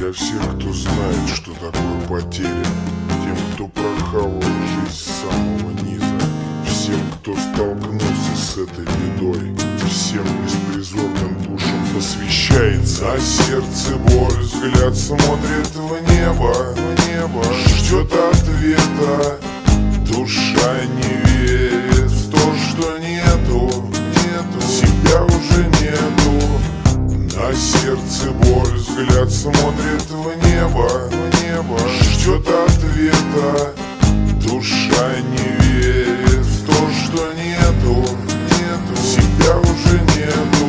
Для всех, кто знает, что такое потеря, тем, кто прохавал жизнь с самого низа, всем, кто столкнулся с этой бедой, всем беспризорным душам посвящается. А сердце боль, взгляд смотрит в небо, ждет ответа. Душа не верит в то, что нету, тебя уже нету. На сердце боль, взгляд смотрит в небо, ждет ответа.